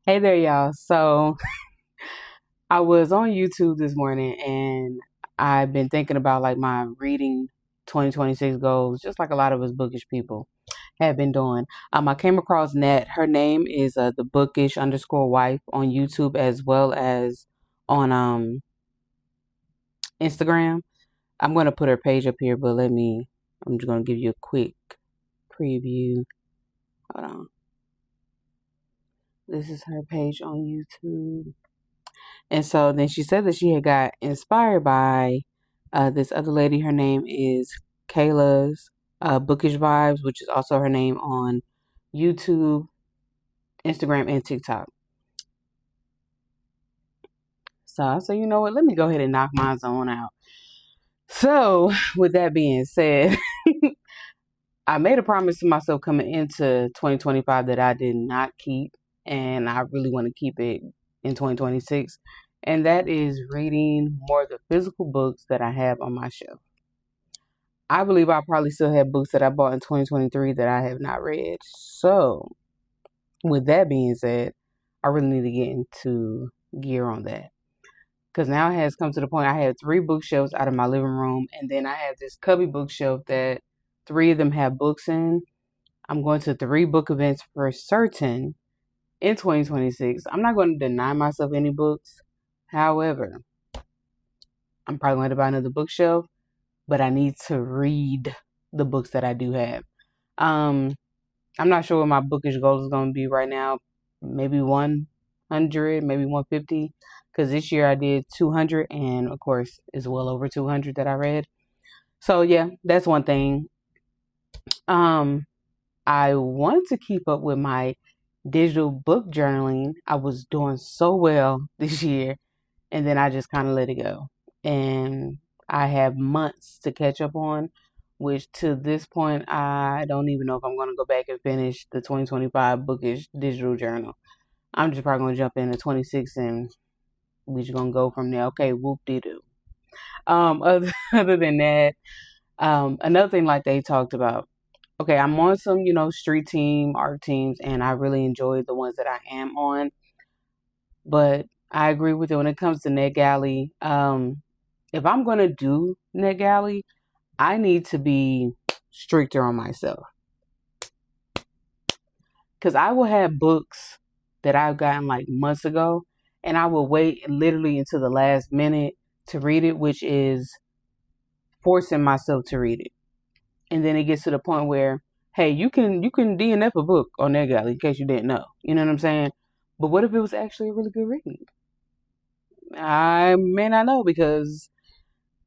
Hey there, y'all. So I was on YouTube this morning and I've been thinking about like my reading 2026 goals, just like a lot of us bookish people have been doing. I came across Nat. Her name is the bookish underscore wife on YouTube as well as on Instagram. I'm going to put her page up here, but I'm just going to give you a quick preview. Hold on. This is her page on YouTube. And so then she said that she had got inspired by this other lady. Her name is Kayla's Bookish Vibes, which is also her name on YouTube, Instagram, and TikTok. So I said, you know what? Let me go ahead and knock my zone out. So with that being said, I made a promise to myself coming into 2025 that I did not keep, and I really want to keep it in 2026. And that is reading more of the physical books that I have on my shelf. I believe I probably still have books that I bought in 2023 that I have not read. So, with that being said, I really need to get into gear on that. Because now it has come to the point I have three bookshelves out of my living room, and then I have this cubby bookshelf that three of them have books in. I'm going to three book events for certain in 2026. I'm not going to deny myself any books. However, I'm probably going to buy another bookshelf, but I need to read the books that I do have. Um, I'm not sure what my bookish goal is going to be right now. Maybe 100, maybe 150. Because this year I did 200, and of course, it's well over 200 that I read. So, yeah, that's one thing. Um, I want to keep up with my digital book journaling. I was doing so well this year, and then I just kind of let it go. And I have months to catch up on, which to this point, I don't even know if I'm going to go back and finish the 2025 bookish digital journal. I'm just probably going to jump into 26 and we just going to go from there. Okay, whoop de doo. Other than that, another thing like they talked about. Okay, I'm on some, street team, art teams, and I really enjoy the ones that I am on. But I agree with you when it comes to NetGalley. If I'm gonna do NetGalley, I need to be stricter on myself because I will have books that I've gotten like months ago, and I will wait literally until the last minute to read it, which is forcing myself to read it. And then it gets to the point where, hey, you can DNF a book on NetGalley in case you didn't know. You know what I'm saying? But what if it was actually a really good read? I may not know because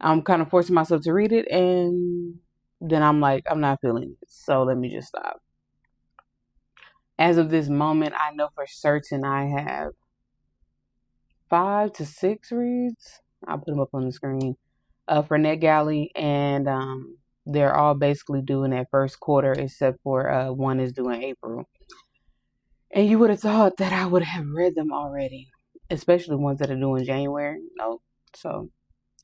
I'm kind of forcing myself to read it, and then I'm like, I'm not feeling it. So let me just stop. As of this moment, I know for certain I have 5 to 6 reads. I'll put them up on the screen for NetGalley, and they're all basically due in that first quarter, except for one is due in April. And you would have thought that I would have read them already, especially ones that are due in January. Nope. So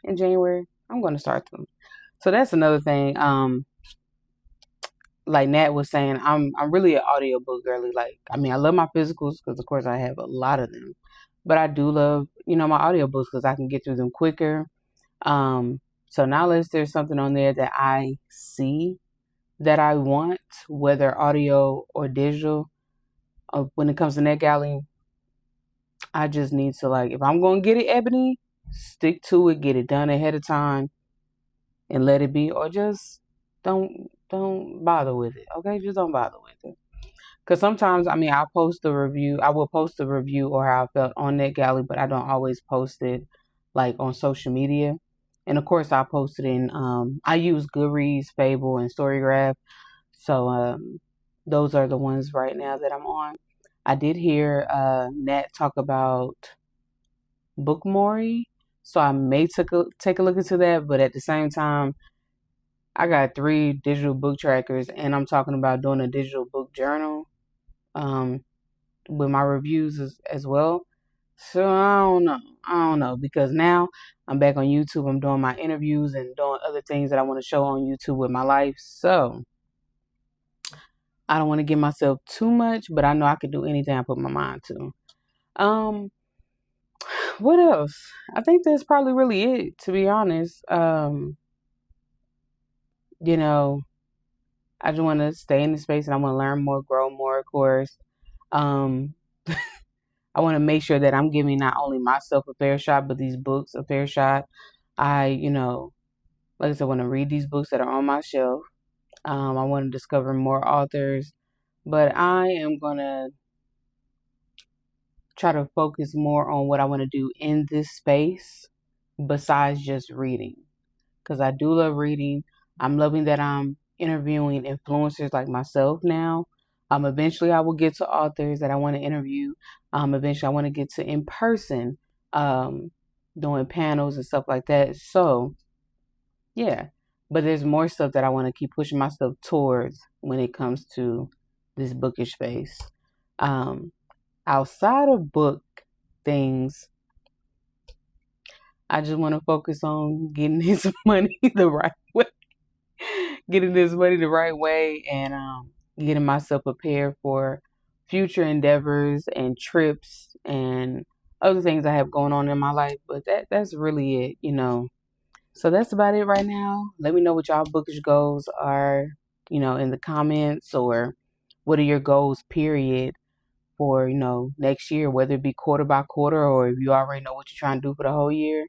in January, I'm going to start them. So that's another thing. Like Nat was saying, I'm really an audiobook girly. Like, I mean, I love my physicals because of course I have a lot of them, but I do love my audiobooks because I can get through them quicker. So now unless there's something on there that I see that I want, whether audio or digital, when it comes to NetGalley, I just need to like if I'm gonna get it, Ebony, stick to it, get it done ahead of time, and let it be, or just don't bother with it. Okay, just don't bother with it. Because sometimes, I mean, I'll post the review. I will post the review or how I felt on NetGalley, but I don't always post it like on social media. And of course, I post it in. I use Goodreads, Fable, and Storygraph. So those are the ones right now that I'm on. I did hear Nat talk about Bookmori, so I may take a look into that. But at the same time, I got three digital book trackers, and I'm talking about doing a digital book journal um, with my reviews as well. So I don't know. I don't know because now I'm back on YouTube. I'm doing my interviews and doing other things that I want to show on YouTube with my life. So I don't want to give myself too much, but I know I can do anything I put my mind to. Um, what else? I think that's probably really it, to be honest. You know, I just want to stay in the space and I want to learn more, grow more, of course. Um, I want to make sure that I'm giving not only myself a fair shot, but these books a fair shot. Like I said, I want to read these books that are on my shelf. I want to discover more authors, but I am going to try to focus more on what I want to do in this space besides just reading. Because I do love reading. I'm loving that I'm interviewing influencers like myself now. Eventually, I will get to authors that I want to interview. Eventually, I want to get to in person, um, doing panels and stuff like that. So, yeah. But there's more stuff that I want to keep pushing myself towards when it comes to this bookish space. Um, Outside of book things, I just want to focus on getting this money the right way, getting this money the right way, and getting myself prepared for future endeavors and trips and other things I have going on in my life. But that's really it. So that's about it right now. Let me know what y'all bookish goals are, in the comments, or what are your goals, period, for, next year, whether it be quarter by quarter or if you already know what you're trying to do for the whole year.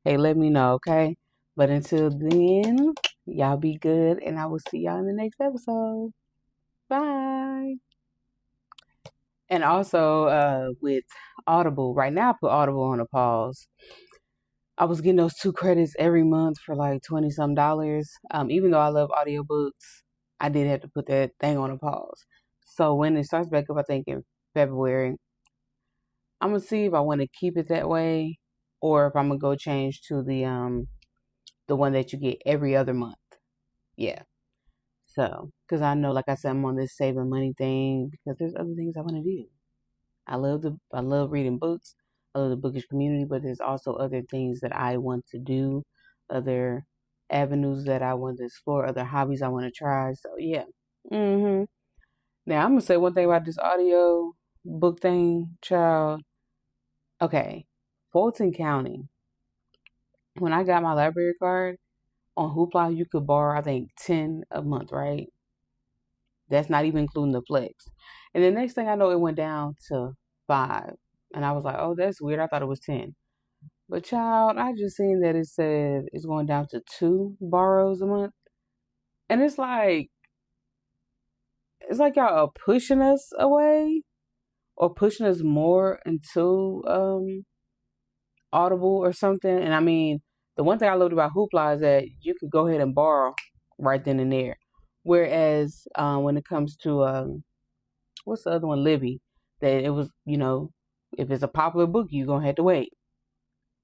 Hey, let me know, okay? But until then, y'all be good, and I will see y'all in the next episode. Bye. And also, with Audible, right now I put Audible on a pause. I was getting those 2 credits every month for like 20 some dollars. Even though I love audiobooks, I did have to put that thing on a pause. So when it starts back up, I think in February, I'm gonna see if I want to keep it that way or if I'm gonna go change to the one that you get every other month. Yeah. So, because I know, like I said, I'm on this saving money thing because there's other things I want to do. I love reading books. I love the bookish community, but there's also other things that I want to do, other avenues that I want to explore, other hobbies I want to try. So yeah. Mhm. Now I'm gonna say one thing about this audio book thing, child. Okay, Fulton County. When I got my library card on Hoopla, you could borrow I think 10 a month, right? That's not even including the flex. And the next thing I know, it went down to 5. And I was like, oh, that's weird. I thought it was 10. But child, I just seen that it said it's going down to 2 borrows a month. And it's like y'all are pushing us away or pushing us more into Audible or something. And I mean, the one thing I loved about Hoopla is that you could go ahead and borrow right then and there. Whereas when it comes to what's the other one, Libby, that it was, if it's a popular book, you're gonna have to wait,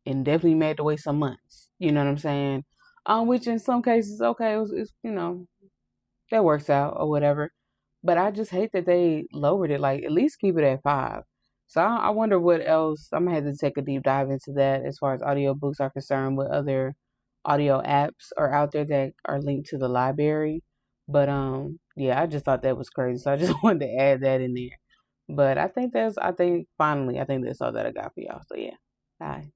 and definitely may have to wait some months. You know what I'm saying? Which in some cases, okay, it's that works out or whatever. But I just hate that they lowered it. Like, at least keep it at 5. So I wonder what else. I'm gonna have to take a deep dive into that as far as audiobooks are concerned. What other audio apps are out there that are linked to the library? But yeah, I just thought that was crazy. So I just wanted to add that in there. But I think finally, I think that's all that I got for y'all. So yeah, bye.